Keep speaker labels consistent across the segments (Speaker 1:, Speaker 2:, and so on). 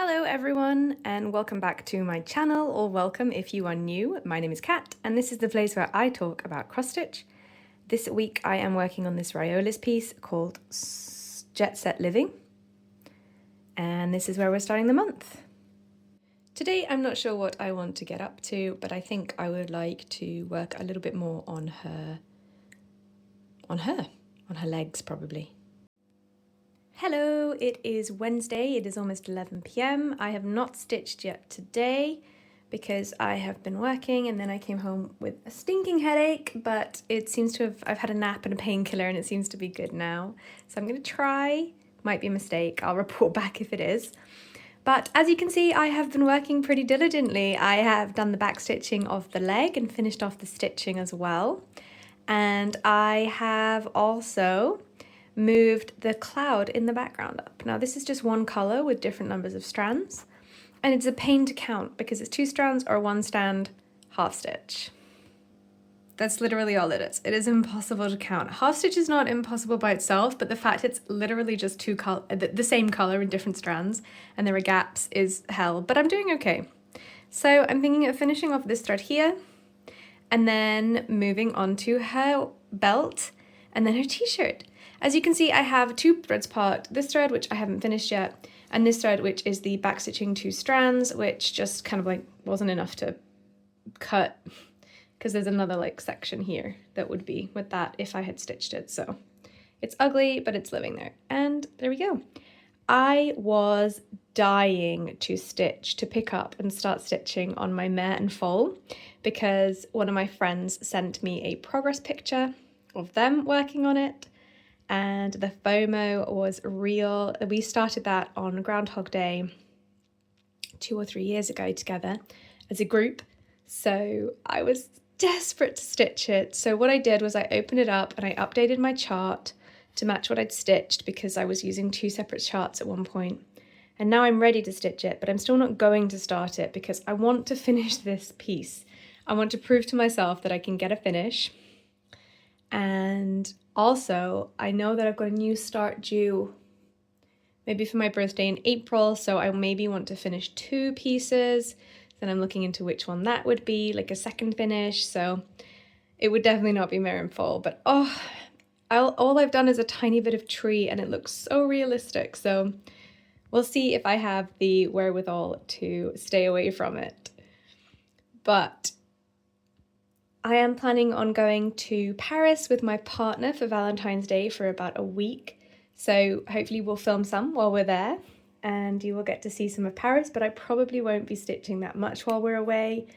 Speaker 1: Hello everyone and welcome back to my channel, or welcome if you are new. My name is Kat and this is the place where I talk about cross stitch. This week I am working on this Riolis piece called Jet Set Living, and this is where we're starting the month. Today I'm not sure what I want to get up to, but I think I would like to work a little bit more on her legs probably. Hello, it is Wednesday, it is almost 11 p.m. I have not stitched yet today because I have been working and then I came home with a stinking headache, but it seems to have, I've had a nap and a painkiller and it seems to be good now. So I'm going to try, might be a mistake, I'll report back if it is. But as you can see, I have been working pretty diligently. I have done the back stitching of the leg and finished off the stitching as well. And I have also moved the cloud in the background up. Now this is just one colour with different numbers of strands, and it's a pain to count because it's 2 strands or 1 strand half stitch. That's literally all it is. It is impossible to count. Half stitch is not impossible by itself, but the fact it's literally just the same colour in different strands and there are gaps is hell, but I'm doing okay. So I'm thinking of finishing off this thread here and then moving on to her belt and then her t-shirt. As you can see, I have 2 threads apart, this thread, which I haven't finished yet, and this thread, which is the backstitching 2 strands, which just kind of like wasn't enough to cut, because there's another like section here that would be with that if I had stitched it. So it's ugly, but it's living there. And there we go. I was dying to pick up and start stitching on my mare and foal, because one of my friends sent me a progress picture of them working on it. And the FOMO was real. We started that on Groundhog Day 2 or 3 years ago together as a group. So I was desperate to stitch it. So what I did was I opened it up and I updated my chart to match what I'd stitched, because I was using 2 separate charts at one point. And now I'm ready to stitch it, but I'm still not going to start it because I want to finish this piece. I want to prove to myself that I can get a finish. And also, I know that I've got a new start due maybe for my birthday in April, so I maybe want to finish 2 pieces. Then I'm looking into which one that would be, like a second finish. So it would definitely not be mare and foal, but all I've done is a tiny bit of tree and it looks so realistic. So we'll see if I have the wherewithal to stay away from it. But I am planning on going to Paris with my partner for Valentine's Day for about a week. So hopefully we'll film some while we're there and you will get to see some of Paris, but I probably won't be stitching that much while we're away.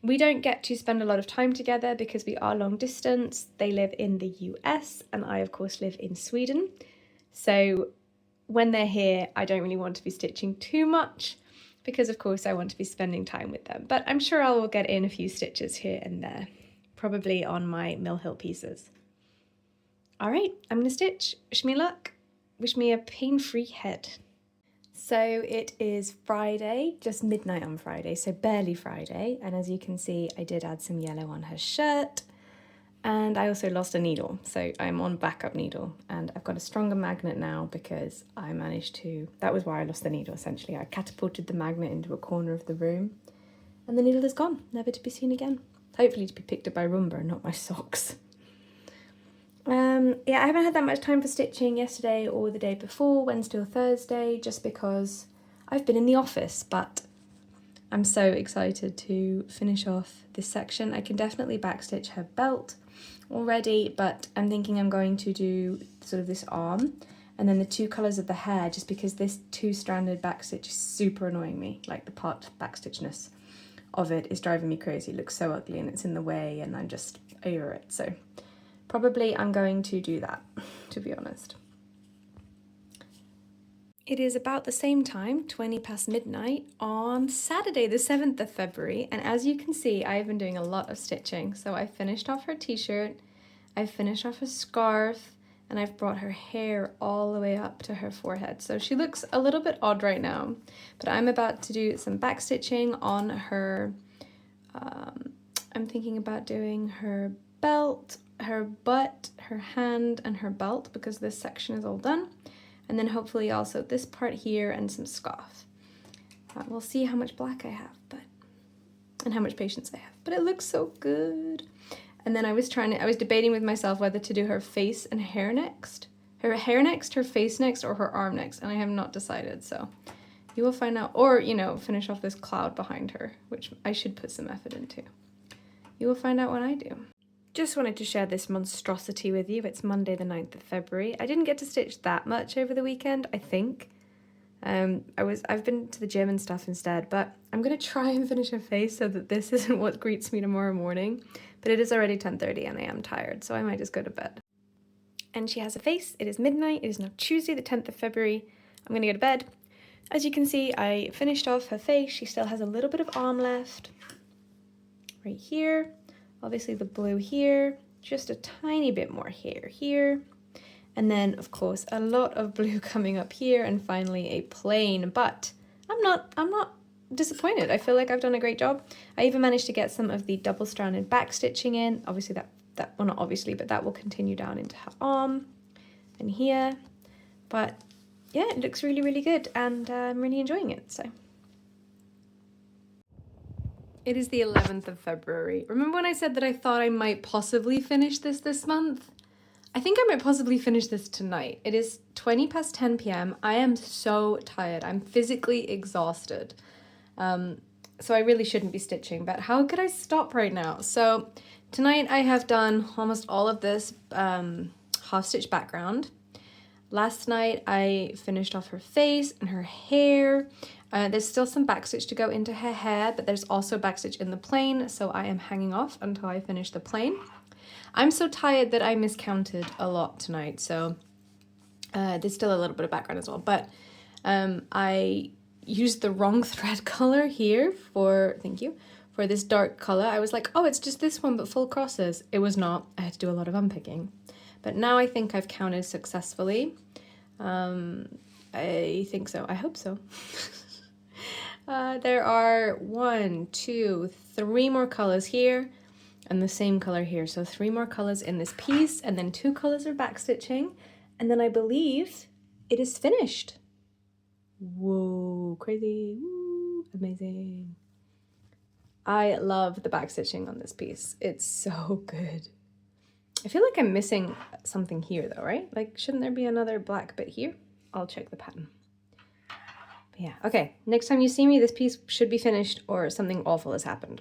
Speaker 1: We don't get to spend a lot of time together because we are long distance. They live in the US and I of course live in Sweden. So when they're here, I don't really want to be stitching too much because of course I want to be spending time with them. But I'm sure I will get in a few stitches here and there, probably on my Mill Hill pieces. All right, I'm gonna stitch. Wish me luck. Wish me a pain-free head. So it is Friday, just midnight on Friday, so barely Friday. And as you can see, I did add some yellow on her shirt. And I also lost a needle, so I'm on backup needle. And I've got a stronger magnet now because I managed to, that was why I lost the needle essentially. I catapulted the magnet into a corner of the room and the needle is gone, never to be seen again. Hopefully to be picked up by Roomba, not my socks. Yeah, I haven't had that much time for stitching yesterday or the day before, Wednesday or Thursday, just because I've been in the office, but I'm so excited to finish off this section. I can definitely backstitch her belt already, but I'm thinking I'm going to do sort of this arm and then the 2 colours of the hair, just because this 2-stranded backstitch is super annoying me, like the part backstitchness of it is driving me crazy. It looks so ugly and it's in the way and I'm just over it. So probably I'm going to do that, to be honest. It is about the same time, 20 past midnight, on Saturday the 7th of February, and as you can see, I've been doing a lot of stitching. So I finished off her t-shirt, I finished off a scarf, and I've brought her hair all the way up to her forehead. So she looks a little bit odd right now, but I'm about to do some back stitching on her. I'm thinking about doing her belt, her butt, her hand, and her belt, because this section is all done. And then hopefully also this part here and some scarf. We'll see how much black I have, and how much patience I have. But it looks so good. And then I was debating with myself whether to do her face and hair next. Her hair next, her face next, or her arm next. And I have not decided, so you will find out. Or, you know, finish off this cloud behind her, which I should put some effort into. You will find out when I do. Just wanted to share this monstrosity with you. It's Monday the 9th of February. I didn't get to stitch that much over the weekend, I think. I've been to the gym and stuff instead, but I'm going to try and finish her face so that this isn't what greets me tomorrow morning. But it is already 10:30 and I am tired, so I might just go to bed. And she has a face. It is midnight. It is now Tuesday the 10th of February. I'm going to go to bed. As you can see, I finished off her face. She still has a little bit of arm left. Right here. Obviously the blue here. Just a tiny bit more hair here. And then, of course, a lot of blue coming up here, and finally a plain. But I'm not disappointed. I feel like I've done a great job. I even managed to get some of the double-stranded back stitching in. Obviously well, not obviously, but that will continue down into her arm and here. But yeah, it looks really, really good, and I'm really enjoying it. So it is the 11th of February. Remember when I said that I thought I might possibly finish this month? I think I might possibly finish this tonight. It is 20 past 10 p.m. I am so tired. I'm physically exhausted. So I really shouldn't be stitching, but how could I stop right now? So tonight I have done almost all of this half stitch background. Last night I finished off her face and her hair. There's still some backstitch to go into her hair, but there's also backstitch in the plain, so I am hanging off until I finish the plain. I'm so tired that I miscounted a lot tonight, so there's still a little bit of background as well, but I used the wrong thread color here for this dark color. I was like, oh, it's just this one, but full crosses. It was not. I had to do a lot of unpicking. But now I think I've counted successfully. I think so. I hope so. There are 1, 2, 3 more colors here and the same color here. So 3 more colors in this piece, and then 2 colors are backstitching. And then I believe it is finished. Whoa, crazy. Woo, amazing. I love the backstitching on this piece. It's so good. I feel like I'm missing something here though, right? Like, shouldn't there be another black bit here? I'll check the pattern. But yeah, okay. Next time you see me, this piece should be finished or something awful has happened.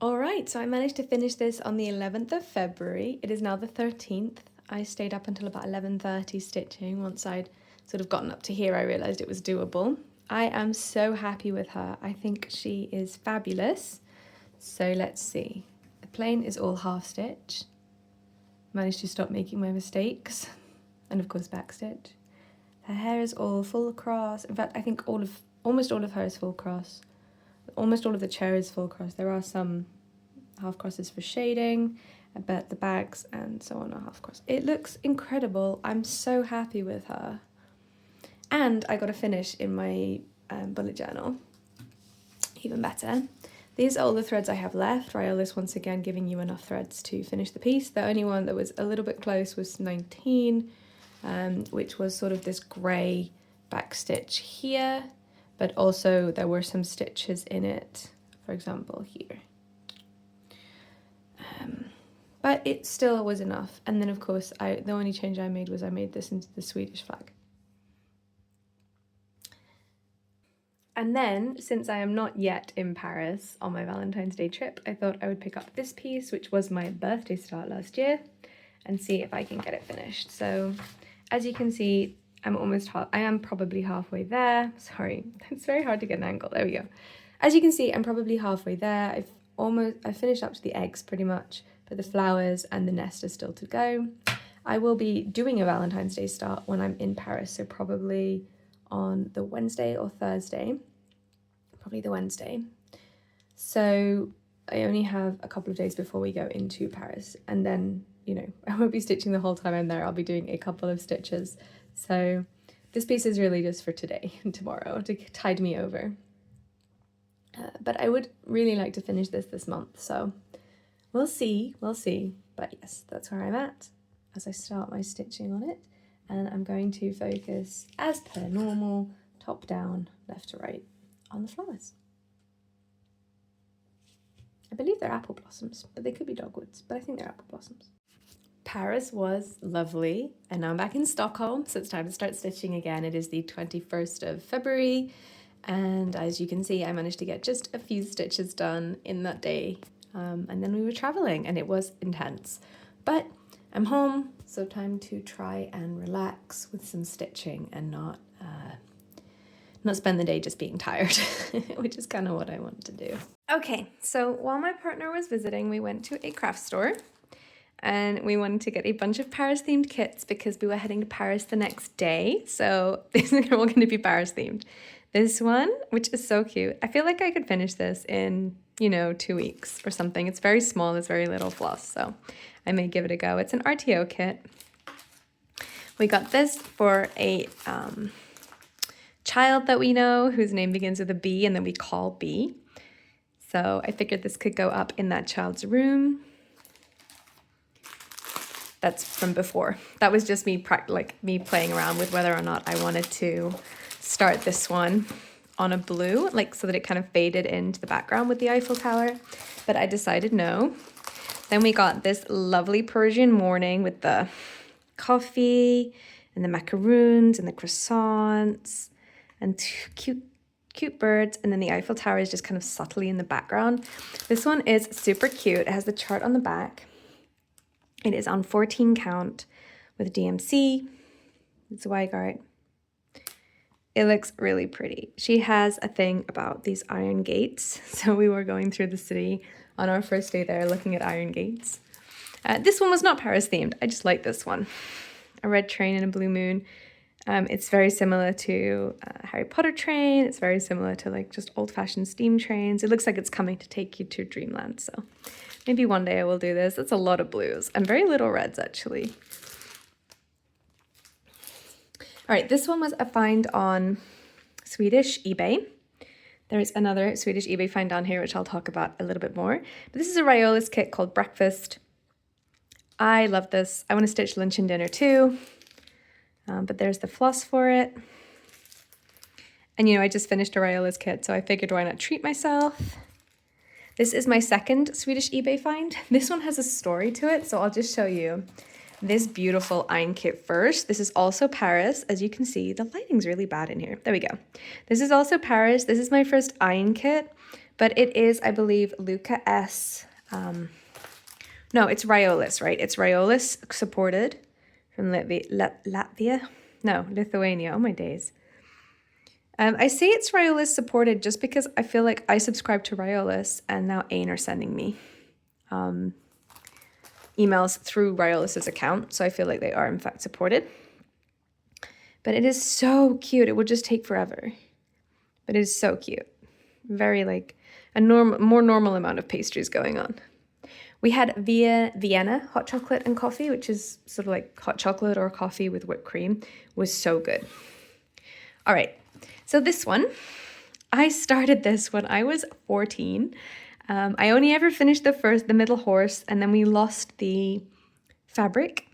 Speaker 1: All right, so I managed to finish this on the 11th of February. It is now the 13th. I stayed up until about 11:30 stitching. Once I'd sort of gotten up to here, I realized it was doable. I am so happy with her. I think she is fabulous. So let's see. The plain is all half stitch. Managed to stop making my mistakes. And of course backstitch. Her hair is all full cross. In fact, I think almost all of her is full cross. Almost all of the chair is full cross. There are some half crosses for shading, but the bags and so on are half cross. It looks incredible. I'm so happy with her. And I got a finish in my bullet journal. Even better. These are all the threads I have left. Riolis once again giving you enough threads to finish the piece. The only one that was a little bit close was 19, which was sort of this grey back stitch here, but also there were some stitches in it, for example here. But it still was enough. And then of course, the only change I made was I made this into the Swedish flag. And then, since I am not yet in Paris on my Valentine's Day trip, I thought I would pick up this piece, which was my birthday start last year, and see if I can get it finished. So, as you can see, I am probably halfway there. Sorry, it's very hard to get an angle. There we go. As you can see, I'm probably halfway there. I've finished up to the eggs pretty much, but the flowers and the nest are still to go. I will be doing a Valentine's Day start when I'm in Paris, so probably on the Wednesday or Thursday, probably the Wednesday. So I only have a couple of days before we go into Paris, and then, you know, I won't be stitching the whole time I'm there. I'll be doing a couple of stitches. So this piece is really just for today and tomorrow to tide me over. But I would really like to finish this month, so we'll see. But yes, that's where I'm at as I start my stitching on it. And I'm going to focus, as per normal, top down, left to right. on the flowers. I believe they're apple blossoms, but they could be dogwoods, but I think they're apple blossoms. Paris was lovely, and now I'm back in Stockholm, so it's time to start stitching again. It is the 21st of February, and as you can see, I managed to get just a few stitches done in that day, and then we were traveling, and it was intense. But I'm home, so time to try and relax with some stitching and not spend the day just being tired, which is kind of what I want to do. Okay, so while my partner was visiting, we went to a craft store and we wanted to get a bunch of Paris themed kits because we were heading to Paris the next day. So these are all going to be Paris themed. This one, which is so cute. I feel like I could finish this in, 2 weeks or something. It's very small, there's very little floss, so I may give it a go. It's an RTO kit. We got this for a child that we know whose name begins with a B and then we call B. So I figured this could go up in that child's room. That's from before. That was just me playing around with whether or not I wanted to start this one on a blue, so that it kind of faded into the background with the Eiffel Tower, but I decided no. Then we got this lovely Persian morning with the coffee and the macaroons and the croissants and cute birds, and then the Eiffel Tower is just kind of subtly in the background. This one is super cute. It has the chart on the back. It is on 14 count with DMC. It's Weigart. It looks really pretty. She has a thing about these iron gates. So we were going through the city on our first day there looking at iron gates. This one was not Paris themed. I just like this one. A red train and a blue moon. It's very similar to Harry Potter train. It's very similar to just old-fashioned steam trains. It looks like it's coming to take you to dreamland. So maybe one day I will do this. It's a lot of blues and very little reds actually. All right, this one was a find on Swedish eBay. There's another Swedish eBay find down here, which I'll talk about a little bit more. But this is a Riolis kit called Breakfast. I love this. I want to stitch lunch and dinner too. But there's the floss for it. And I just finished a Riolis kit, so I figured why not treat myself. This is my second Swedish eBay find. This one has a story to it, so I'll just show you this beautiful iron kit first. This is also Paris. As you can see, the lighting's really bad in here. There we go. This is also Paris. This is my first iron kit, but it is, I believe, Luca S. No, it's Riolis, right? It's Riolis supported. From Latvia? No, Lithuania. Oh my days. I say it's Riolis supported just because I feel like I subscribe to Riolis and now Ain are sending me emails through Riolis's account. So I feel like they are in fact supported. But it is so cute. It would just take forever. But it is so cute. Very a more normal amount of pastries going on. We had Vienna hot chocolate and coffee, which is sort of like hot chocolate or coffee with whipped cream. Was so good. All right, so this one, I started this when I was 14. I only ever finished the middle horse, and then we lost the fabric,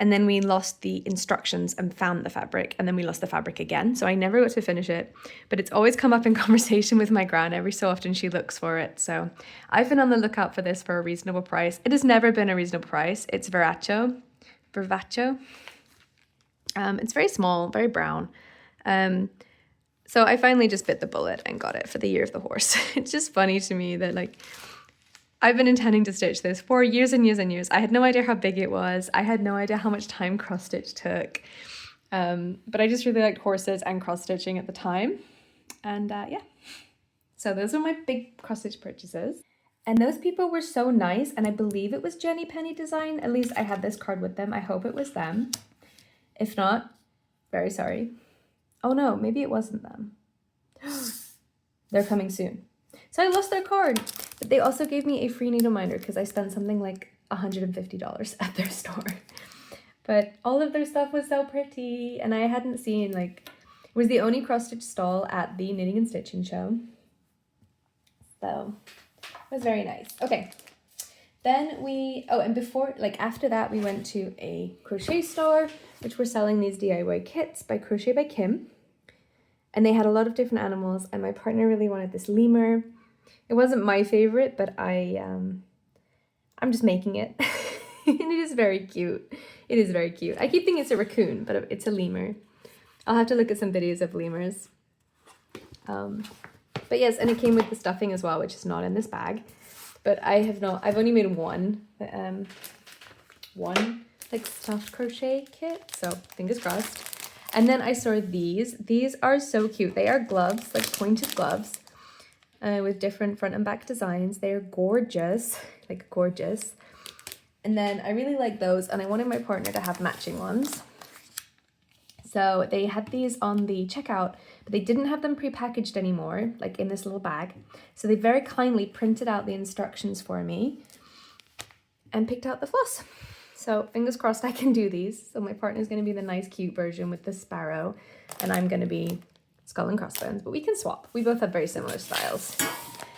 Speaker 1: and then we lost the instructions and found the fabric, and then we lost the fabric again. So I never got to finish it, but it's always come up in conversation with my gran. Every so often she looks for it. So I've been on the lookout for this for a reasonable price. It has never been a reasonable price. It's Vervacho. It's very small, very brown. So I finally just bit the bullet and got it for the year of the horse. It's just funny to me that I've been intending to stitch this for years and years and years. I had no idea how big it was. I had no idea how much time cross stitch took. But I just really liked horses and cross stitching at the time. And yeah, so those are my big cross stitch purchases. And those people were so nice. And I believe it was Jenny Penny Design. At least I had this card with them. I hope it was them. If not, very sorry. Oh no, maybe it wasn't them. They're coming soon. So I lost their card, but they also gave me a free needle minder because I spent something like $150 at their store. But all of their stuff was so pretty, and I hadn't seen it was the only cross stitch stall at the Knitting and Stitching show. So it was very nice. Okay. Then after that we went to a crochet store, which were selling these DIY kits by Crochet by Kim. And they had a lot of different animals, and my partner really wanted this lemur. It wasn't my favorite, but I'm just making it. And it is very cute. It is very cute. I keep thinking it's a raccoon, but it's a lemur. I'll have to look at some videos of lemurs. But yes, and it came with the stuffing as well, which is not in this bag. But I've only made one like stuffed crochet kit, so fingers crossed. And then I saw these. These are so cute. They are gloves, like pointed gloves, with different front and back designs. They are gorgeous, like gorgeous. And then I really like those, and I wanted my partner to have matching ones. So they had these on the checkout, but they didn't have them pre-packaged anymore, like in this little bag. So they very kindly printed out the instructions for me and picked out the floss. So fingers crossed I can do these. So my partner's going to be the nice cute version with the sparrow, and I'm going to be skull and crossbones, but we can swap. We both have very similar styles.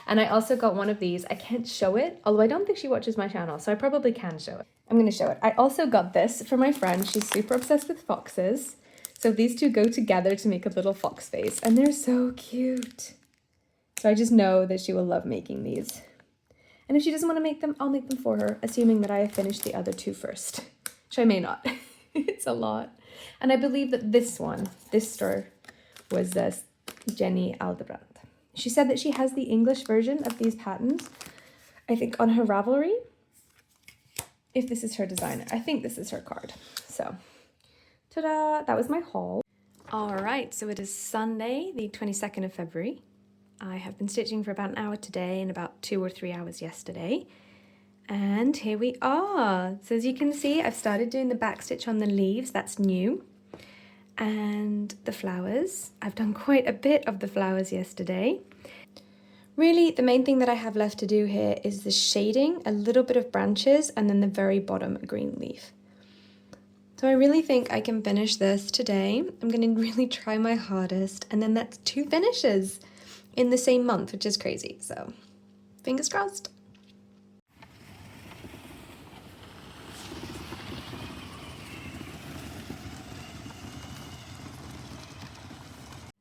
Speaker 1: And I also got one of these. I can't show it, although I don't think she watches my channel, so I probably can show it. I'm going to show it. I also got this for my friend. She's super obsessed with foxes. So these two go together to make a little fox face, and they're so cute. So I just know that she will love making these. And if she doesn't want to make them, I'll make them for her, assuming that I have finished the other two first, which I may not. It's a lot. And I believe that this store was Jenny Aldebrand. She said that she has the English version of these patterns, I think on her Ravelry, if this is her designer. I think this is her card. So, ta-da! That was my haul. All right, so it is Sunday, the 22nd of February. I have been stitching for about an hour today and about 2 or 3 hours yesterday. And here we are. So as you can see, I've started doing the back stitch on the leaves. That's new. And the flowers. I've done quite a bit of the flowers yesterday. Really, the main thing that I have left to do here is the shading, a little bit of branches, and then the very bottom green leaf. So I really think I can finish this today. I'm going to really try my hardest. And then that's 2 finishes in the same month, which is crazy. So fingers crossed.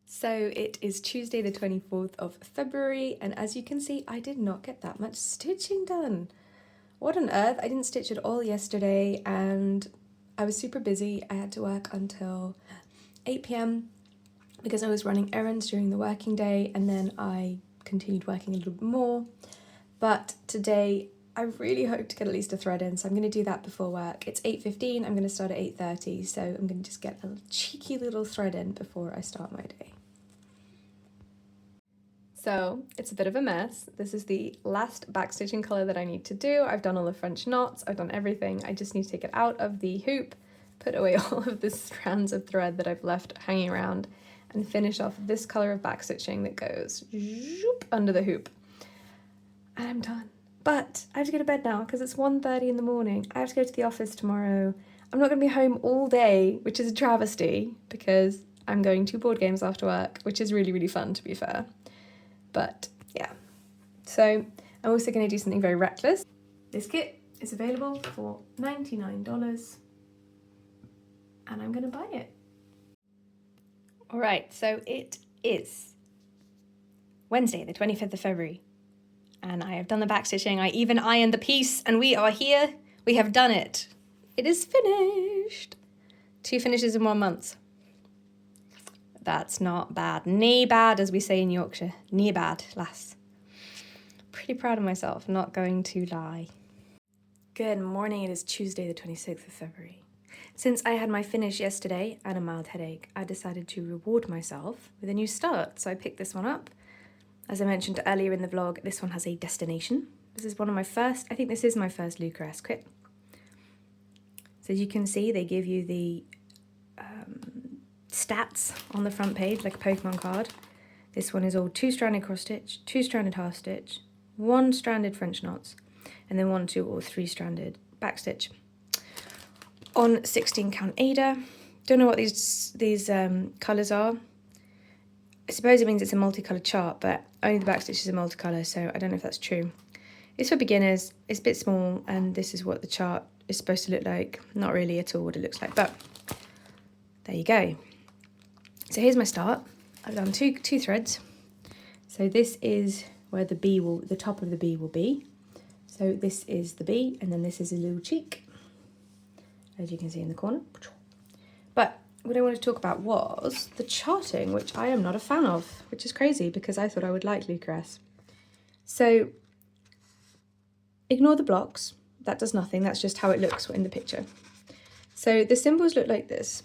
Speaker 1: So it is Tuesday the 24th of February, and as you can see, I did not get that much stitching done. What on earth? I didn't stitch at all yesterday, and I was super busy. I had to work until 8 p.m. because I was running errands during the working day, and then I continued working a little bit more. But today I really hope to get at least a thread in, so I'm going to do that before work. It's 8:15, I'm going to start at 8:30, so I'm going to just get a cheeky little thread in before I start my day. So it's a bit of a mess. This is the last backstitching colour that I need to do. I've done all the French knots, I've done everything. I just need to take it out of the hoop, put away all of the strands of thread that I've left hanging around, and finish off this colour of backstitching that goes zoop under the hoop. And I'm done. But I have to go to bed now because it's 1:30 in the morning. I have to go to the office tomorrow. I'm not going to be home all day, which is a travesty because I'm going to board games after work, which is really, really fun to be fair. But yeah, so I'm also going to do something very reckless. This kit is available for $99 and I'm going to buy it. All right, so it is Wednesday, the 25th of February, and I have done the backstitching. I even ironed the piece, and we are here. We have done it. It is finished. 2 finishes in 1 month. That's not bad. Nae bad, as we say in Yorkshire. Nae bad, lass. Pretty proud of myself, not going to lie. Good morning, it is Tuesday the 26th of February. Since I had my finish yesterday and a mild headache, I decided to reward myself with a new start. So I picked this one up. As I mentioned earlier in the vlog, this one has a destination. This is one of my first, I think this is my first Lucas kit. So as you can see, they give you the stats on the front page, like a Pokemon card. This one is all 2-stranded cross stitch, 2-stranded half stitch, 1-stranded French knots, and then 1, 2, or 3-stranded back stitch. On 16 count Ada. Don't know what these colours are. I suppose it means it's a multicolored chart, but only the back stitches are multicolour, so I don't know if that's true. It's for beginners, it's a bit small, and this is what the chart is supposed to look like. Not really at all what it looks like, but there you go. So here's my start. I've done two threads. So this is where the top of the bee will be. So this is the bee, and then this is a little cheek, as you can see in the corner. But what I wanted to talk about was the charting, which I am not a fan of, which is crazy because I thought I would like Lucrece. So ignore the blocks. That does nothing. That's just how it looks in the picture. So the symbols look like this,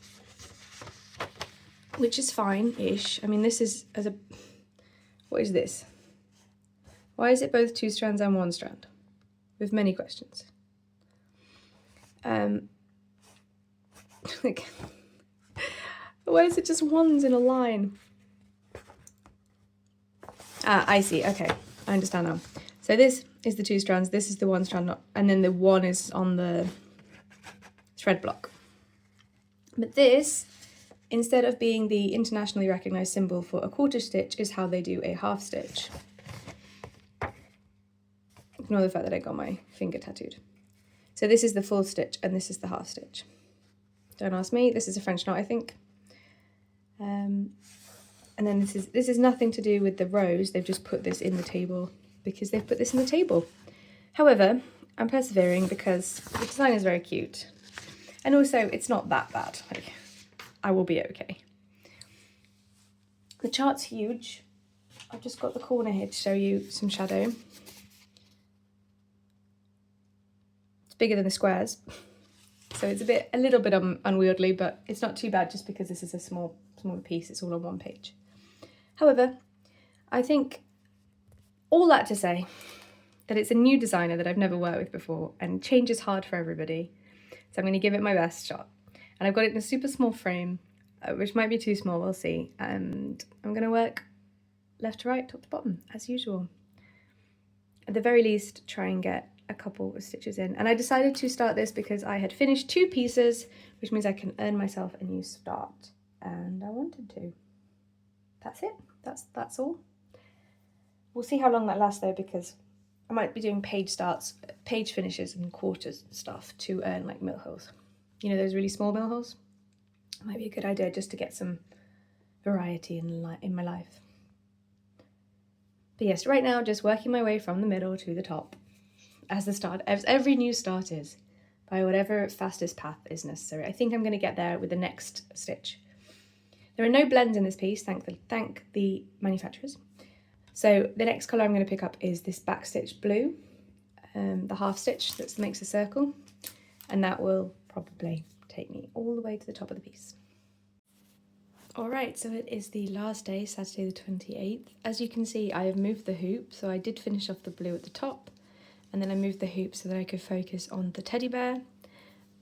Speaker 1: which is fine-ish. I mean, this is what is this? Why is it both 2 strands and 1 strand? With many questions. Why is it just ones in a line? Ah, I see. Okay, I understand now. So this is the 2 strands, this is the 1 strand, and then the 1 is on the thread block. But this, instead of being the internationally recognised symbol for a quarter stitch, is how they do a half stitch. Ignore the fact that I got my finger tattooed. So this is the full stitch and this is the half stitch. Don't ask me, this is a French knot, I think. And then this is nothing to do with the rows, they've just put this in the table because they've put this in the table. However, I'm persevering because the design is very cute. And also, it's not that bad. Like, I will be okay. The chart's huge. I've just got the corner here to show you some shadow. It's bigger than the squares. So it's a little bit unwieldy, but it's not too bad just because this is a smaller piece. It's all on one page. However, I think all that to say that it's a new designer that I've never worked with before, and change is hard for everybody. So I'm going to give it my best shot. And I've got it in a super small frame, which might be too small, we'll see. And I'm going to work left to right, top to bottom, as usual. At the very least, try and get a couple of stitches in. And I decided to start this because I had finished 2 pieces, which means I can earn myself a new start. And I wanted to. That's it. That's all. We'll see how long that lasts though, because I might be doing page starts, page finishes and quarters stuff to earn like mill holes. You know, those really small mill holes? It might be a good idea just to get some variety in my life. But yes, right now, just working my way from the middle to the top as the start, as every new start is, by whatever fastest path is necessary. I think I'm going to get there with the next stitch. There are no blends in this piece, thank the manufacturers. So the next colour I'm going to pick up is this backstitch blue, the half stitch that makes a circle, and that will probably take me all the way to the top of the piece. Alright, so it is the last day, Saturday the 28th. As you can see, I have moved the hoop, so I did finish off the blue at the top, and then I moved the hoop so that I could focus on the teddy bear.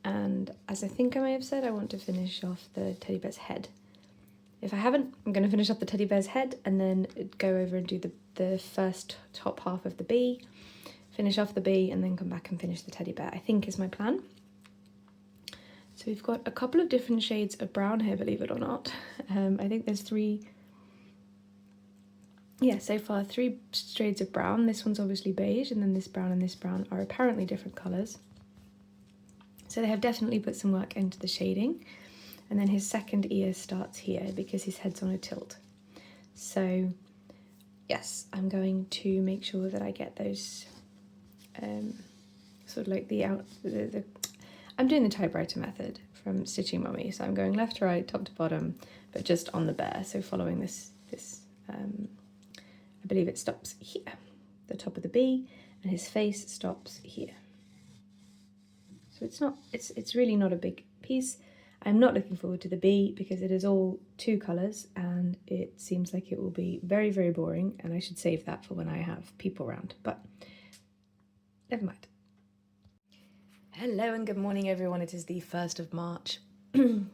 Speaker 1: And as I think I may have said, I want to finish off the teddy bear's head. If I haven't, I'm going to finish off the teddy bear's head and then go over and do the first top half of the bee, finish off the bee, and then come back and finish the teddy bear, I think is my plan. So we've got a couple of different shades of brown here, believe it or not. I think there's 3, yeah, so far 3 shades of brown. This one's obviously beige, and then this brown and this brown are apparently different colours. So they have definitely put some work into the shading. And then his second ear starts here because his head's on a tilt. So yes, I'm going to make sure that I get those sort of like I'm doing the typewriter method from Stitching Mummy. So I'm going left to right, top to bottom, but just on the bear. So following this I believe it stops here, the top of the bee, and his face stops here. So it's really not a big piece. I'm not looking forward to the bee because it is all 2 colours and it seems like it will be very, very boring, and I should save that for when I have people around, but never mind. Hello and good morning everyone, it is the 1st of March.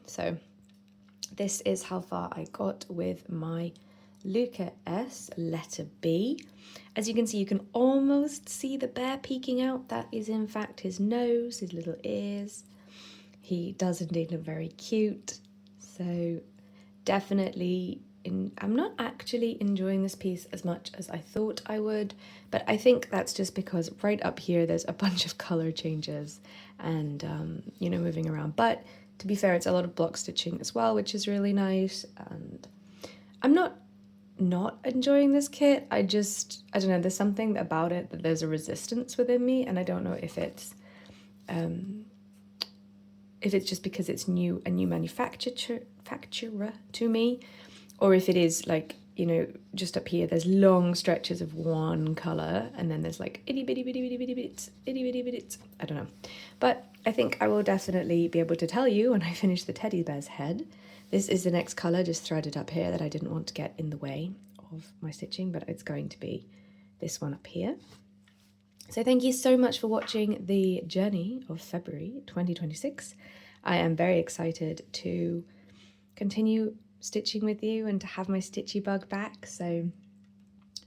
Speaker 1: So this is how far I got with my Lucrece letter B. As you can see, you can almost see the bear peeking out. That is in fact his nose, his little ears. He does indeed look very cute, so definitely, I'm not actually enjoying this piece as much as I thought I would, but I think that's just because right up here there's a bunch of colour changes and, you know, moving around. But to be fair, it's a lot of block stitching as well, which is really nice, and I'm not enjoying this kit. I don't know, there's something about it that there's a resistance within me, and I don't know if it's just because it's a new manufacturer to me, or if it is like, you know, just up here there's long stretches of one colour and then there's like itty bitty bitty bitty bitty bits, itty bitty bits. I don't know. But I think I will definitely be able to tell you when I finish the teddy bear's head. This is the next colour just threaded up here that I didn't want to get in the way of my stitching, but it's going to be this one up here. So thank you so much for watching the journey of February 2026. I am very excited to continue stitching with you and to have my stitchy bug back. So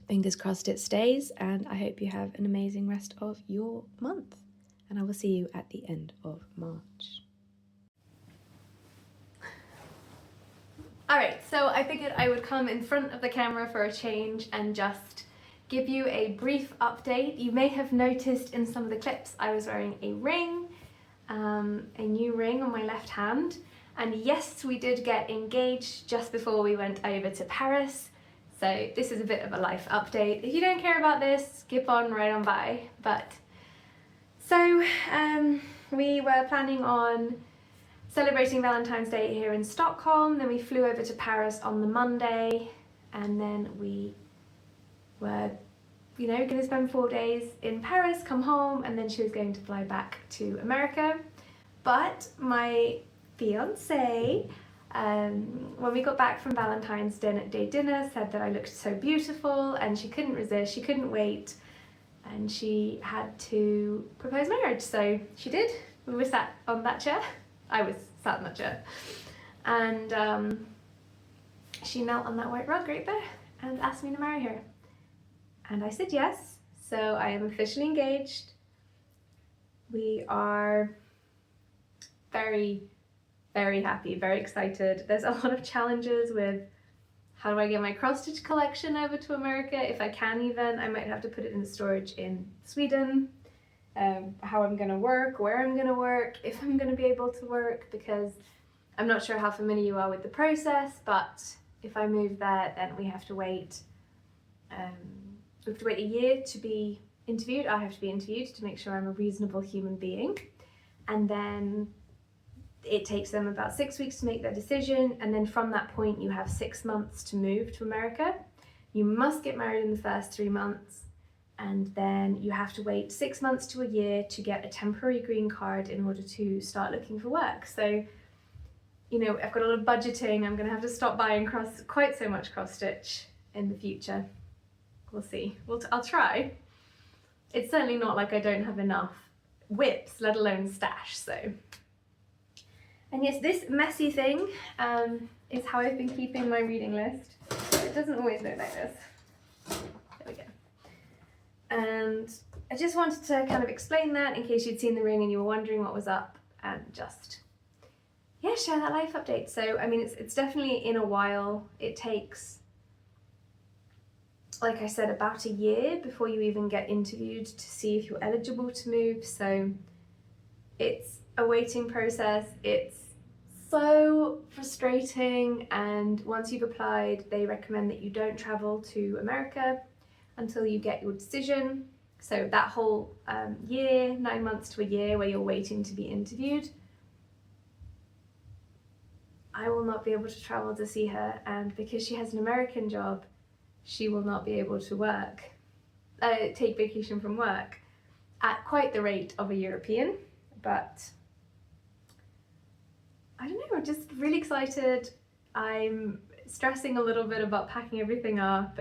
Speaker 1: fingers crossed it stays, and I hope you have an amazing rest of your month. And I will see you at the end of March. Alright, so I figured I would come in front of the camera for a change and just give you a brief update. You may have noticed in some of the clips I was wearing a ring, a new ring on my left hand. And yes, we did get engaged just before we went over to Paris. So this is a bit of a life update. If you don't care about this, skip on right on by. But so we were planning on celebrating Valentine's Day here in Stockholm. Then we flew over to Paris on the Monday, and then we were, you know, going to spend 4 days in Paris, come home, and then she was going to fly back to America. But my fiance, when we got back from Valentine's Day dinner, said that I looked so beautiful and she couldn't resist, she couldn't wait, and she had to propose marriage. So she did. We were sat on that chair. I was sat in that chair. And she knelt on that white rug right there and asked me to marry her. And I said yes. So I am officially engaged. We are very, very happy, very excited. There's a lot of challenges with how do I get my cross-stitch collection over to America, if I can even. I might have to put it in storage in Sweden. How I'm gonna work, where I'm gonna work, if I'm gonna be able to work, because I'm not sure how familiar you are with the process, but if I move there, then we have to wait a year to be interviewed. I have to be interviewed to make sure I'm a reasonable human being, and then it takes them about 6 weeks to make their decision, and then from that point you have 6 months to move to America. You must get married in the first 3 months, and then you have to wait 6 months to a year to get a temporary green card in order to start looking for work. So, you know, I've got a lot of budgeting. I'm going to have to stop buying quite so much cross stitch in the future. We'll see. I'll try. It's certainly not like I don't have enough whips, let alone stash, so. And yes, this messy thing is how I've been keeping my reading list. It doesn't always look like this. There we go. And I just wanted to kind of explain that in case you'd seen the ring and you were wondering what was up, and just, yeah, share that life update. So, I mean, it's definitely in a while. It takes, like I said, about a year before you even get interviewed to see if you're eligible to move. So it's a waiting process. It's so frustrating, and once you've applied, they recommend that you don't travel to America until you get your decision. So that whole year, 9 months to a year where you're waiting to be interviewed, I will not be able to travel to see her, and because she has an American job, she will not be able to work, take vacation from work at quite the rate of a European. But I don't know, I'm just really excited. I'm stressing a little bit about packing everything up,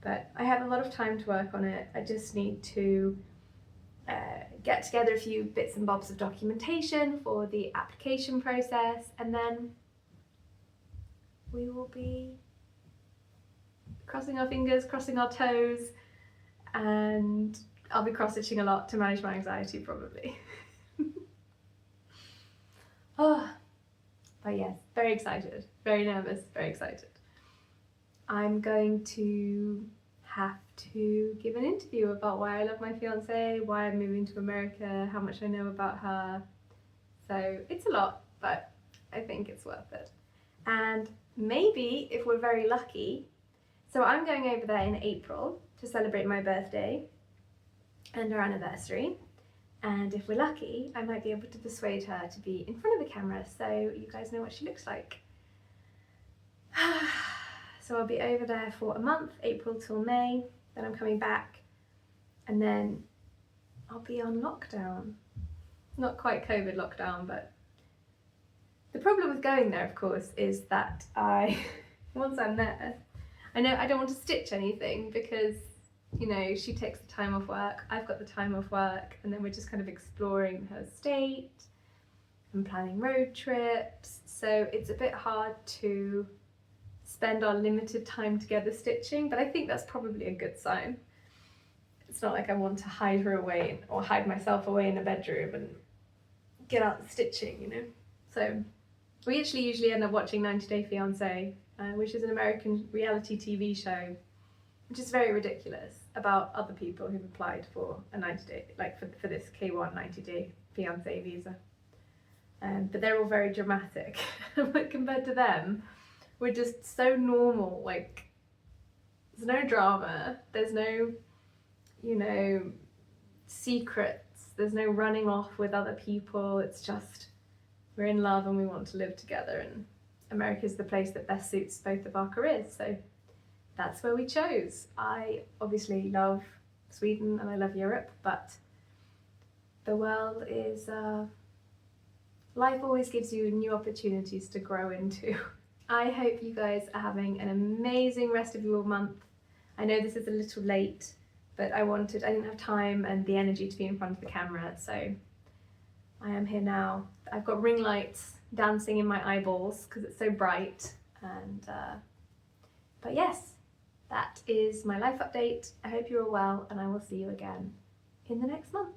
Speaker 1: but I have a lot of time to work on it. I just need to get together a few bits and bobs of documentation for the application process, and then we will be crossing our fingers, crossing our toes, and I'll be cross-stitching a lot to manage my anxiety probably. Oh, but yes, very excited, very nervous, very excited. I'm going to have to give an interview about why I love my fiance, why I'm moving to America, how much I know about her. So it's a lot, but I think it's worth it. And maybe if we're very lucky. So I'm going over there in April to celebrate my birthday and our anniversary. And if we're lucky, I might be able to persuade her to be in front of the camera so you guys know what she looks like. So I'll be over there for a month, April till May, then I'm coming back, and then I'll be on lockdown. Not quite COVID lockdown, but the problem with going there, of course, is that once I'm there, I know I don't want to stitch anything because, you know, she takes the time off work, I've got the time off work, and then we're just kind of exploring her state and planning road trips. So it's a bit hard to spend our limited time together stitching, but I think that's probably a good sign. It's not like I want to hide her away or hide myself away in a bedroom and get out the stitching, you know. So we actually usually end up watching 90 Day Fiancé, which is an American reality TV show, which is very ridiculous, about other people who've applied for a 90 day, like for this K1 90 Day Fiancé visa. But they're all very dramatic. But compared to them, we're just so normal. Like, there's no drama, there's no, you know, secrets, there's no running off with other people. It's just, we're in love and we want to live together, and America's the place that best suits both of our careers, so that's where we chose. I obviously love Sweden and I love Europe, but the world is, life always gives you new opportunities to grow into. I hope you guys are having an amazing rest of your month. I know this is a little late, but I didn't have time and the energy to be in front of the camera, so I am here now. I've got ring lights dancing in my eyeballs because it's so bright, and but yes, that is my life update. I hope you're all well, and I will see you again in the next month.